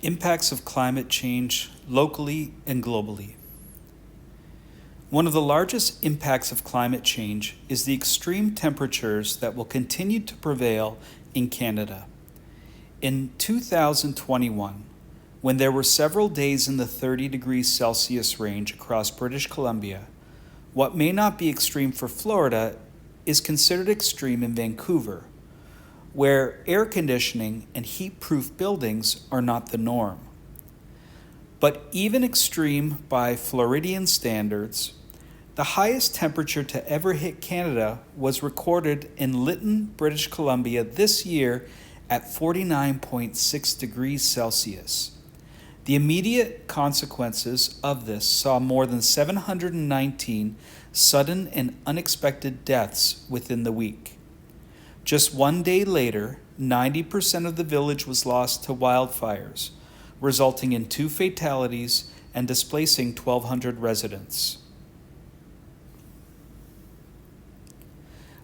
Impacts of climate change locally and globally. One of the largest impacts of climate change is the extreme temperatures that will continue to prevail in Canada. In 2021, when there were several days in the 30 degrees Celsius range across British Columbia, what may not be extreme for Florida is considered extreme in Vancouver, where air conditioning and heat-proof buildings are not the norm. But even extreme by Floridian standards, the highest temperature to ever hit Canada was recorded in Lytton, British Columbia this year at 49.6 degrees Celsius. The immediate consequences of this saw more than 719 sudden and unexpected deaths within the week. Just one day later, 90% of the village was lost to wildfires, resulting in 2 fatalities and displacing 1,200 residents.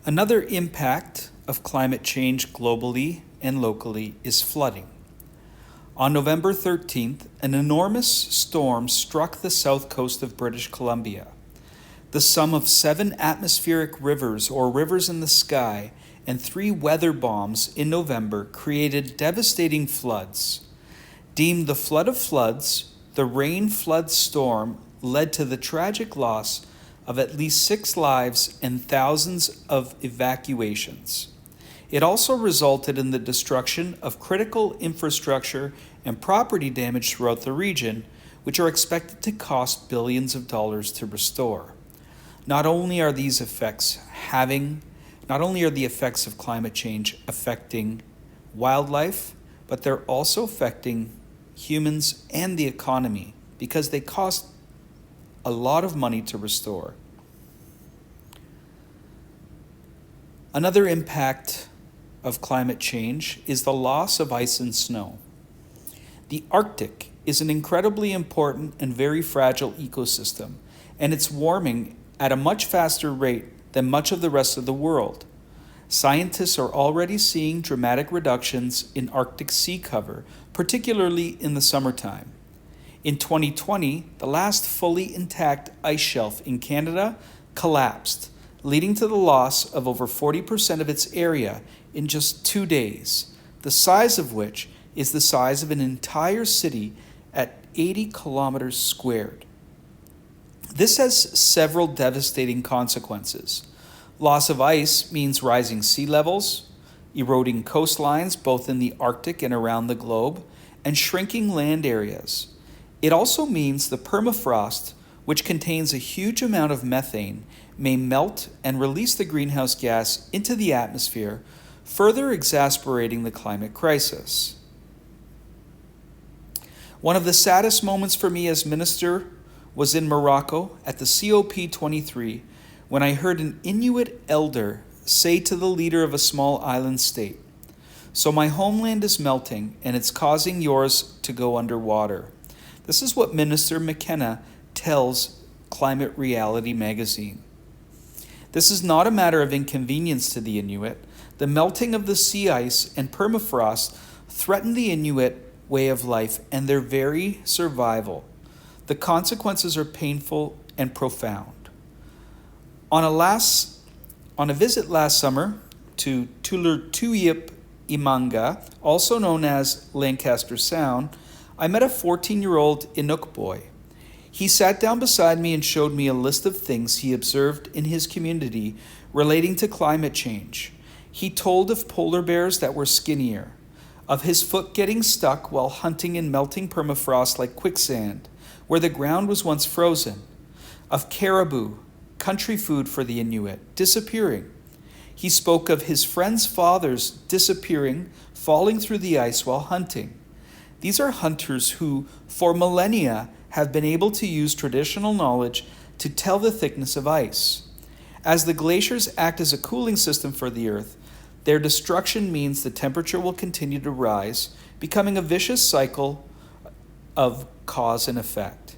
Another impact of climate change globally and locally is flooding. On November 13th, an enormous storm struck the south coast of British Columbia. The sum of 7 atmospheric rivers, or rivers in the sky, and 3 weather bombs in November created devastating floods. Deemed the flood of floods, the rain flood storm led to the tragic loss of at least 6 lives and thousands of evacuations. It also resulted in the destruction of critical infrastructure and property damage throughout the region, which are expected to cost billions of dollars to restore. Not only are the effects of climate change affecting wildlife, but they're also affecting humans and the economy because they cost a lot of money to restore. Another impact of climate change is the loss of ice and snow. The Arctic is an incredibly important and very fragile ecosystem, and it's warming at a much faster rate than much of the rest of the world. Scientists are already seeing dramatic reductions in Arctic sea cover, particularly in the summertime. In 2020, the last fully intact ice shelf in Canada collapsed, leading to the loss of over 40% of its area in just 2 days, the size of which is the size of an entire city at 80 kilometers squared. This has several devastating consequences. Loss of ice means rising sea levels, eroding coastlines both in the Arctic and around the globe, and shrinking land areas. It also means the permafrost, which contains a huge amount of methane, may melt and release the greenhouse gas into the atmosphere, further exacerbating the climate crisis. One of the saddest moments for me as minister was in Morocco at the COP23 when I heard an Inuit elder say to the leader of a small island state, "So my homeland is melting and it's causing yours to go underwater." This is what Minister McKenna tells Climate Reality magazine. This is not a matter of inconvenience to the Inuit. The melting of the sea ice and permafrost threaten the Inuit way of life and their very survival. The consequences are painful and profound. On a visit last summer to Tulurtuyip Imanga, also known as Lancaster Sound, I met a 14-year-old Inuk boy. He sat down beside me and showed me a list of things he observed in his community relating to climate change. He told of polar bears that were skinnier, of his foot getting stuck while hunting in melting permafrost like quicksand, where the ground was once frozen, of caribou, country food for the Inuit, disappearing. He spoke of his friends' fathers disappearing, falling through the ice while hunting. These are hunters who, for millennia, have been able to use traditional knowledge to tell the thickness of ice. As the glaciers act as a cooling system for the Earth, their destruction means the temperature will continue to rise, becoming a vicious cycle of cause and effect.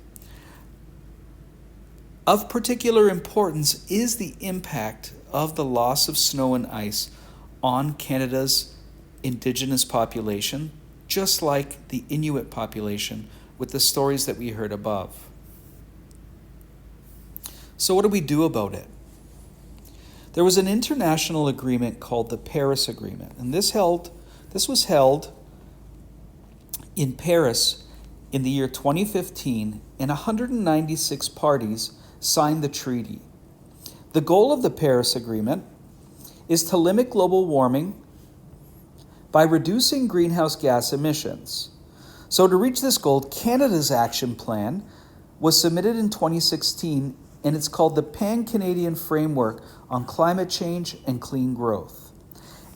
Of particular importance is the impact of the loss of snow and ice on Canada's Indigenous population just like the Inuit population with the stories that we heard above. So what do we do about it? There was an international agreement called the Paris Agreement, and this was held in Paris in the year 2015, and 196 parties signed the treaty. The goal of the Paris Agreement is to limit global warming by reducing greenhouse gas emissions. So to reach this goal, Canada's action plan was submitted in 2016, and it's called the Pan-Canadian Framework on Climate Change and Clean Growth.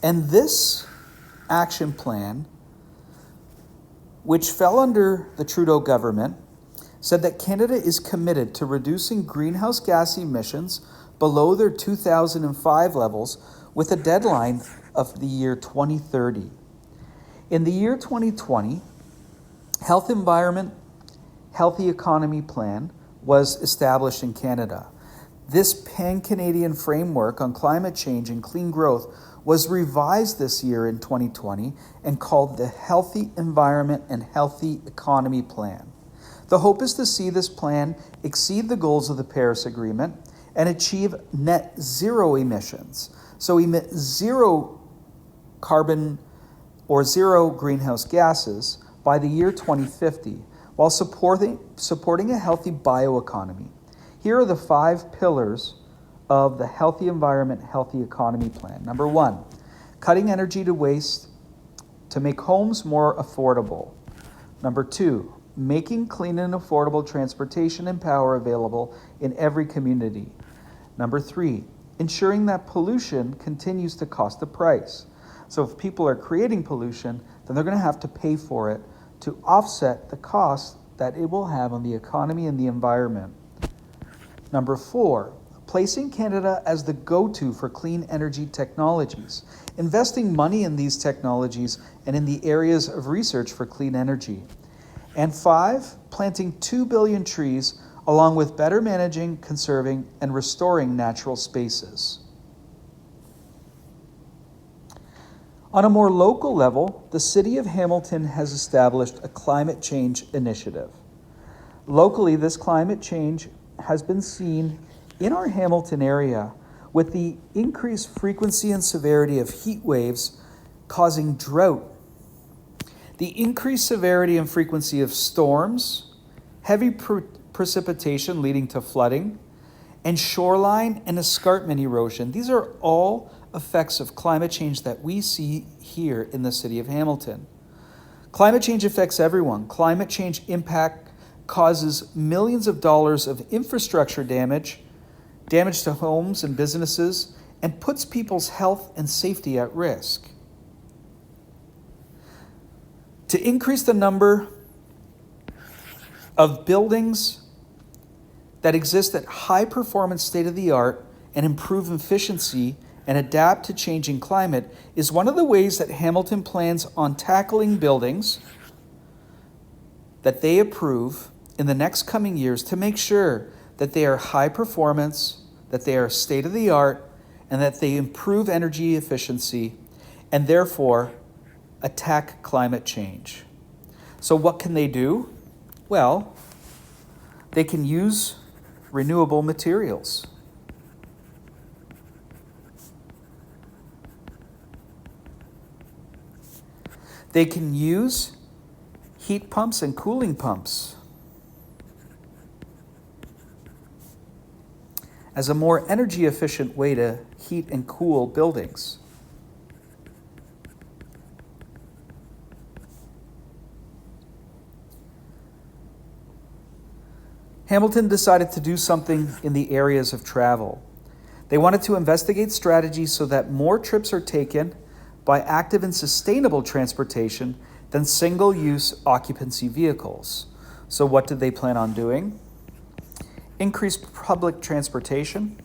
And this action plan, which fell under the Trudeau government, said that Canada is committed to reducing greenhouse gas emissions below their 2005 levels with a deadline of the year 2030. In the year 2020, Health Environment, Healthy Economy Plan was established in Canada. This Pan-Canadian Framework on Climate Change and Clean Growth was revised this year in 2020 and called the Healthy Environment and Healthy Economy Plan. The hope is to see this plan exceed the goals of the Paris Agreement and achieve net zero emissions. So emit zero carbon or zero greenhouse gases by the year 2050, while supporting a healthy bioeconomy. Here are the 5 pillars of the Healthy Environment, Healthy Economy Plan. Number 1, cutting energy to waste to make homes more affordable. Number 2, making clean and affordable transportation and power available in every community. Number 3, ensuring that pollution continues to cost a price. So if people are creating pollution, then they're going to have to pay for it to offset the cost that it will have on the economy and the environment. Number 4, placing Canada as the go-to for clean energy technologies, investing money in these technologies and in the areas of research for clean energy. And 5, planting 2 billion trees along with better managing, conserving, and restoring natural spaces. On a more local level, the City of Hamilton has established a climate change initiative. Locally, this climate change has been seen in our Hamilton area with the increased frequency and severity of heat waves causing drought, the increased severity and frequency of storms, heavy precipitation leading to flooding, and shoreline and escarpment erosion. These are all effects of climate change that we see here in the City of Hamilton. Climate change affects everyone. Climate change impact causes millions of dollars of infrastructure damage to homes and businesses, and puts people's health and safety at risk. To increase the number of buildings that exist at high performance state-of-the-art and improve efficiency and adapt to changing climate is one of the ways that Hamilton plans on tackling buildings that they approve in the next coming years to make sure that they are high performance, that they are state-of-the-art, and that they improve energy efficiency and therefore attack climate change. So what can they do? Well, they can use renewable materials. They can use heat pumps and cooling pumps as a more energy efficient way to heat and cool buildings. Hamilton decided to do something in the areas of travel. They wanted to investigate strategies so that more trips are taken by active and sustainable transportation than single-use occupancy vehicles. So what did they plan on doing? Increase public transportation.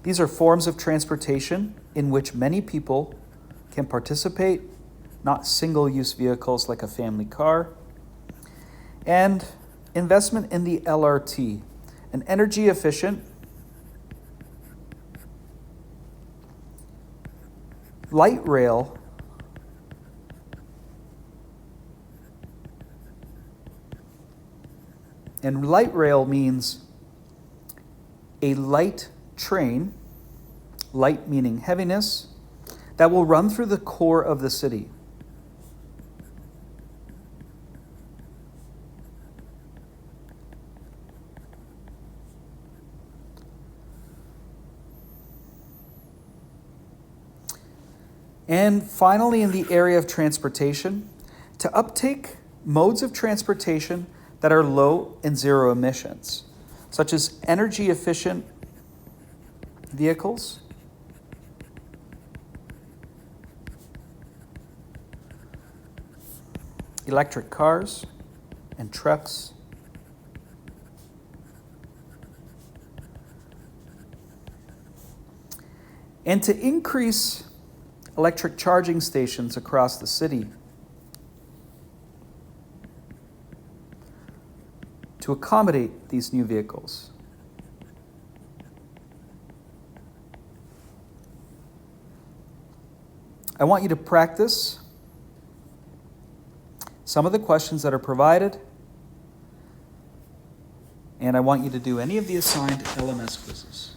These are forms of transportation in which many people can participate, not single-use vehicles like a family car. And investment in the LRT, an energy efficient, light rail And light rail means a light train, light meaning heaviness, that will run through the core of the city. And finally, in the area of transportation, to uptake modes of transportation that are low and zero emissions, such as energy efficient vehicles, electric cars and trucks, and to increase electric charging stations across the city to accommodate these new vehicles. I want you to practice some of the questions that are provided, and I want you to do any of the assigned LMS quizzes.